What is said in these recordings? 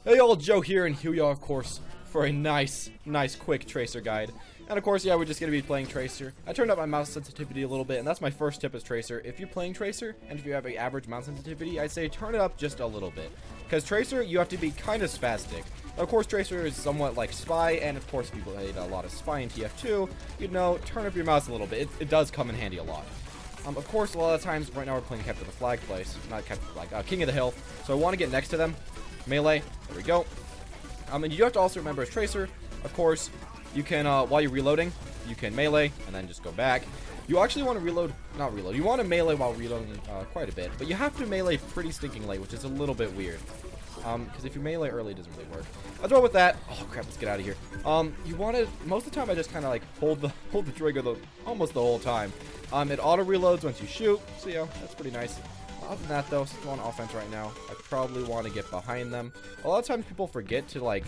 Hey y'all, Joe here, and here we are, of course, for a nice quick Tracer guide. And of course, yeah, we're just going to be playing Tracer. I turned up my mouse sensitivity a little bit, and that's my first tip as Tracer. If you're playing Tracer, and if you have an average mouse sensitivity, I'd say turn it up just a little bit. Because Tracer, you have to be kind of spastic. Of course, Tracer is somewhat like Spy, and of course, if you played a lot of Spy in TF2, you'd know, turn up your mouse a little bit. It does come in handy a lot. Of course, a lot of times, right now we're playing Captain of the Flag place, not Captain of the Flag, King of the Hill. So I want to get next to them. Melee, there we go. And you have to also remember as Tracer, of course, you can, while you're reloading, you can melee, and then just go back. You actually want to you want to melee while reloading quite a bit, but you have to melee pretty stinking late, which is a little bit weird. Because if you melee early, it doesn't really work. As well with that, oh crap, let's get out of here. You want to, most of the time I just kind of like hold the trigger almost the whole time. It auto reloads once you shoot, so yeah, that's pretty nice. Other than that though, since I'm on offense right now, I probably want to get behind them. A lot of times people forget to like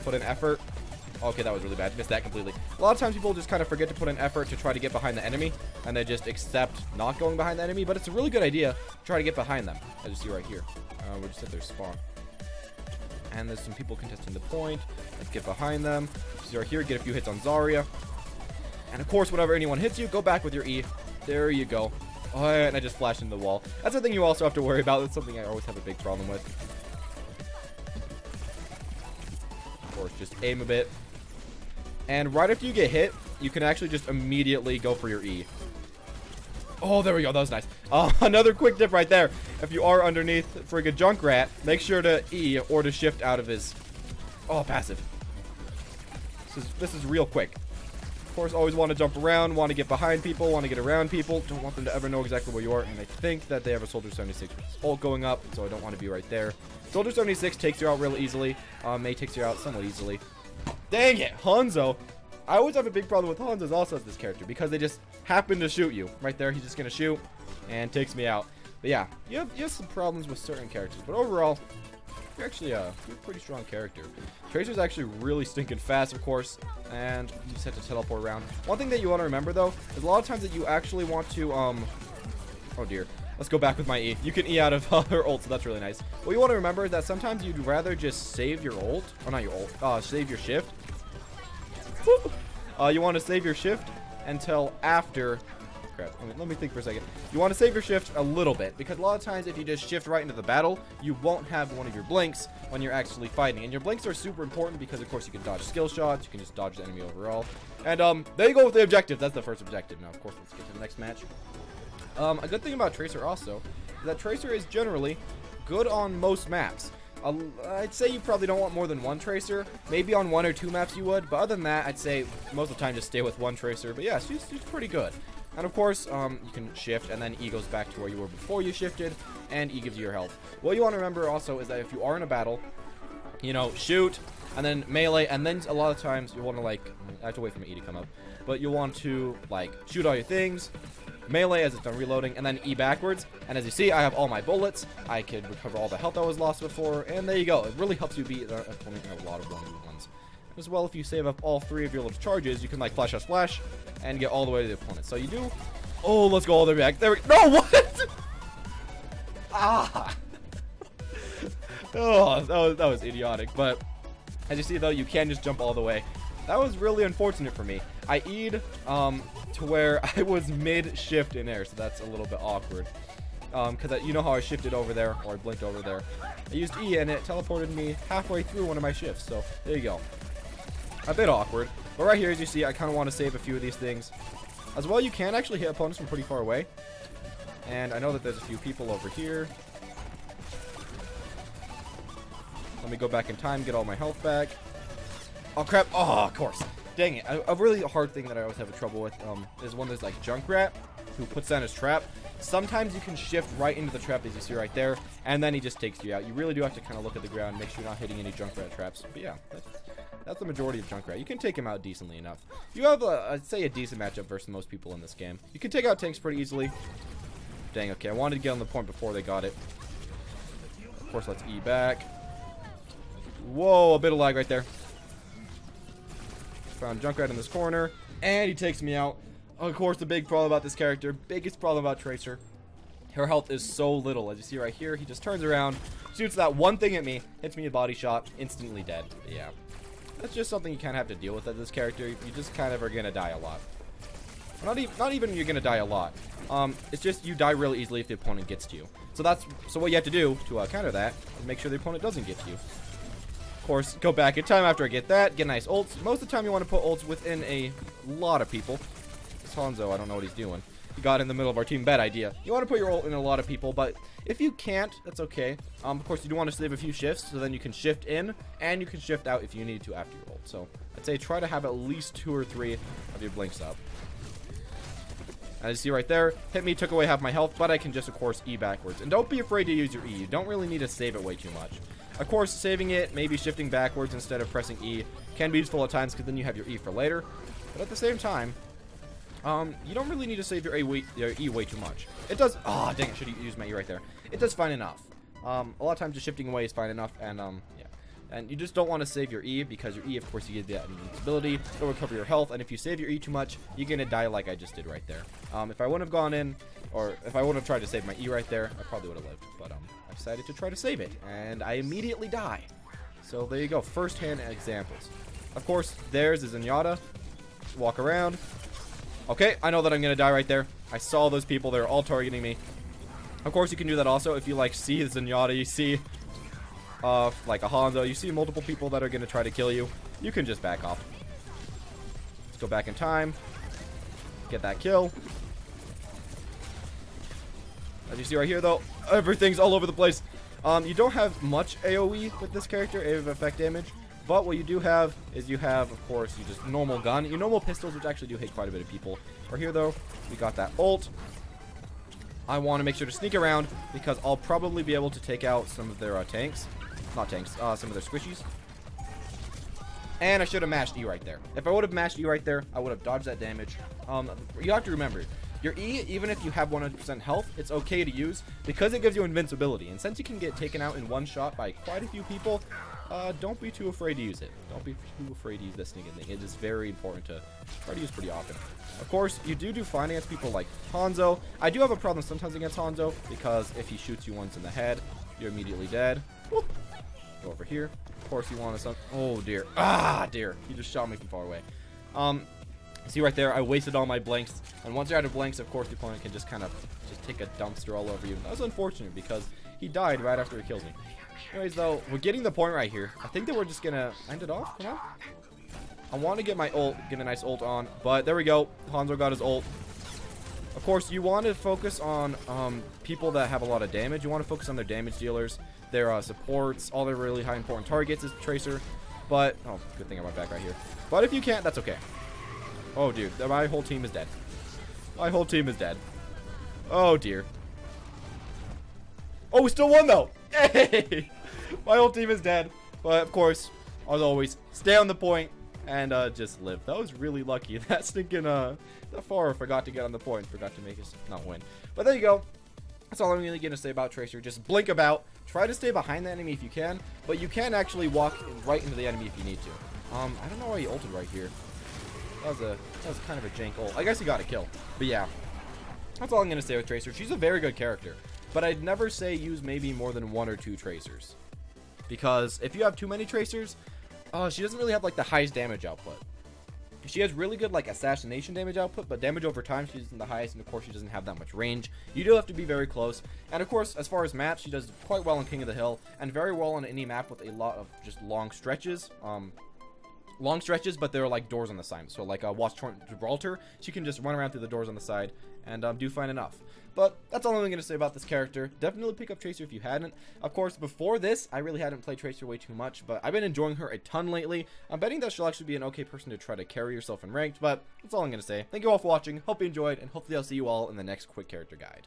put in effort. Okay, that was really bad. Missed that completely. A lot of times people just kind of forget to put in effort to try to get behind the enemy, and they just accept not going behind the enemy, but it's a really good idea to try to get behind them. As you see right here. We'll just hit their spawn. And there's some people contesting the point. Let's get behind them. See right here, get a few hits on Zarya. And of course, whenever anyone hits you, go back with your E. There you go. Oh, and I just flashed into the wall. That's the thing you also have to worry about. That's something I always have a big problem with. Of course, just aim a bit. And right after you get hit, you can actually just immediately go for your E. Oh, there we go. That was nice. Another quick tip right there. If you are underneath friggin' Junkrat, make sure to E or to shift out of his... Oh, passive. This is real quick. Of course, always want to jump around, want to get behind people, want to get around people. Don't want them to ever know exactly where you are. And I think that they have a Soldier 76 ult going up, so I don't want to be right there. Soldier 76 takes you out real easily. Mei takes you out somewhat easily. Dang it, HanJoe. I always have a big problem with HanJoe also as this character because they just happen to shoot you. Right there, he's just going to shoot and takes me out. But yeah, you have some problems with certain characters. But overall, you're actually you're a pretty strong character. Tracer's actually really stinking fast, of course, and you just have to teleport around. One thing that you want to remember, though, is a lot of times that you actually want to, oh dear. Let's go back with my E. You can E out of her ult, so that's really nice. What you want to remember is that sometimes you'd rather just save your ult, or not your ult, save your shift. You want to save your shift until after... Crap, let me think for a second. You want to save your shift a little bit, because a lot of times if you just shift right into the battle, you won't have one of your blinks when you're actually fighting. And your blinks are super important because, of course, you can dodge skill shots, you can just dodge the enemy overall. And there you go with the objective. That's the first objective. Now, of course, let's get to the next match. A good thing about Tracer also is that Tracer is generally good on most maps. I'd say you probably don't want more than one Tracer. Maybe on 1 or 2 maps you would, but other than that, I'd say most of the time just stay with one Tracer. But yeah, she's pretty good. And of course, you can shift, and then E goes back to where you were before you shifted, and E gives you your health. What you want to remember also is that if you are in a battle, you know, shoot, and then melee, and then a lot of times you want to, like, I have to wait for my E to come up, but you'll want to, like, shoot all your things, melee as it's done reloading, and then E backwards. And as you see, I have all my bullets. I can recover all the health I was lost before, and there you go. It really helps you beat the opponent in a lot of 1v1s. As well, if you save up all 3 of your little charges, you can like flash and get all the way to the opponent. So you do. Oh, let's go all the way back. There we go. No, what? Ah. Oh, that was idiotic. But as you see, though, you can just jump all the way. That was really unfortunate for me. I E'd to where I was mid-shift in air, so that's a little bit awkward. Because you know how I shifted over there, or I blinked over there. I used E, and it teleported me halfway through one of my shifts. So there you go. A bit awkward, but right here, as you see, I kind of want to save a few of these things. As well, you can actually hit opponents from pretty far away. And I know that there's a few people over here. Let me go back in time, get all my health back. Oh, crap. Oh, of course. Dang it. A really hard thing that I always have trouble with is when there's, like, Junkrat, who puts down his trap. Sometimes you can shift right into the trap, as you see right there, and then he just takes you out. You really do have to kind of look at the ground, make sure you're not hitting any Junkrat traps. But yeah, that's the majority of Junkrat. You can take him out decently enough. You have, I'd say, a decent matchup versus most people in this game. You can take out tanks pretty easily. Dang, okay, I wanted to get on the point before they got it. Of course, let's E back. Whoa, a bit of lag right there. Found Junkrat in this corner, and he takes me out. Of course, the big problem about this character, biggest problem about Tracer, Her health is so little. As you see right here, he just turns around, shoots that one thing at me, hits me a body shot, instantly dead. But yeah, that's just something you kind of have to deal with as this character. You just kind of are going to die a lot. Not even you're going to die a lot. It's just you die really easily if the opponent gets to you. So what you have to do to counter that is make sure the opponent doesn't get to you. Of course, go back in time after I get that, get nice ults. Most of the time you want to put ults within a lot of people. This HanJoe, I don't know what he's doing. He got in the middle of our team. Bad idea. You want to put your ult in a lot of people, but if you can't, that's okay. Of course, you do want to save a few shifts, so then you can shift in, and you can shift out if you need to after your ult. So I'd say try to have at least 2 or 3 of your blinks up. As you see right there, hit me, took away half my health, but I can just, of course, E backwards. And don't be afraid to use your E. You don't really need to save it way too much. Of course, saving it, maybe shifting backwards instead of pressing E, can be useful at times because then you have your E for later. But at the same time, you don't really need to save your E way too much. It does... Oh, dang, I should have used my E right there. It does fine enough. A lot of times just shifting away is fine enough, and, yeah. And you just don't want to save your E, because your E, of course, you get that invincibility. It'll recover your health, and if you save your E too much, you're going to die like I just did right there. If I wouldn't have gone in, or if I wouldn't have tried to save my E right there, I probably would have lived. But I decided to try to save it, and I immediately die. So there you go, first-hand examples. Of course, there's a Zenyatta. Walk around. Okay, I know that I'm going to die right there. I saw those people. They're all targeting me. Of course, you can do that also if you, like, see the Zenyatta. You see, like, a HanJoe. You see multiple people that are going to try to kill you. You can just back off. Let's go back in time. Get that kill. As you see right here, though, everything's all over the place. You don't have much AoE with this character, area of effect damage. But what you do have is you have, of course, you just normal gun. Your normal pistols, which actually do hit quite a bit of people. Right here, though, we got that ult. I want to make sure to sneak around because I'll probably be able to take out some of their tanks. Not tanks, some of their squishies. And I should have mashed E right there. If I would have mashed E right there, I would have dodged that damage. You have to remember, your E, even if you have 100% health, it's okay to use because it gives you invincibility. And since you can get taken out in one shot by quite a few people, don't be too afraid to use it. Don't be too afraid to use this sneaking thing. It is very important to try to use pretty often. Of course, you do fine against people like HanJoe. I do have a problem sometimes against HanJoe because if he shoots you once in the head, you're immediately dead. Woo. Go over here. Of course, you want to... Oh, dear. Ah, dear. He just shot me from far away. See right there, I wasted all my blanks. And once you're out of blanks, of course, the opponent can just kind of take a dumpster all over you. That was unfortunate because he died right after he killed me. Anyways, though, we're getting the point right here. I think that we're just going to end it off. Come on. I want to get my ult, get a nice ult on. But there we go. HanJoe got his ult. Of course, you want to focus on people that have a lot of damage. You want to focus on their damage dealers, their supports, all their really high important targets is TRACER. But, oh, good thing I went back right here. But if you can't, that's okay. Oh, dude, my whole team is dead. My whole team is dead. Oh, dear. Oh, we still won, though. Hey! My whole team is dead. But, of course, as always, stay on the point and just live. That was really lucky. That stinking, that far forgot to get on the point. Forgot to make us not win. But there you go. That's all I'm really going to say about TRACER. Just blink about. Try to stay behind the enemy if you can. But you can actually walk right into the enemy if you need to. I don't know why he ulted right here. That was kind of a jank ult. I guess he got a kill. But yeah. That's all I'm going to say with TRACER. She's a very good character. But I'd never say use maybe more than 1 or 2 TRACERs. Because if you have too many TRACERs, she doesn't really have like the highest damage output. She has really good like assassination damage output, but damage over time she isn't the highest, and of course she doesn't have that much range. You do have to be very close. And of course, as far as maps, she does quite well on King of the Hill, and very well on any map with a lot of just long stretches. But there are like doors on the side. So like Watch Gibraltar, she can just run around through the doors on the side and do fine enough. But that's all I'm going to say about this character. Definitely pick up TRACER if you hadn't. Of course, before this, I really hadn't played TRACER way too much, but I've been enjoying her a ton lately. I'm betting that she'll actually be an okay person to try to carry yourself in ranked, but that's all I'm going to say. Thank you all for watching. Hope you enjoyed, and hopefully I'll see you all in the next quick character guide.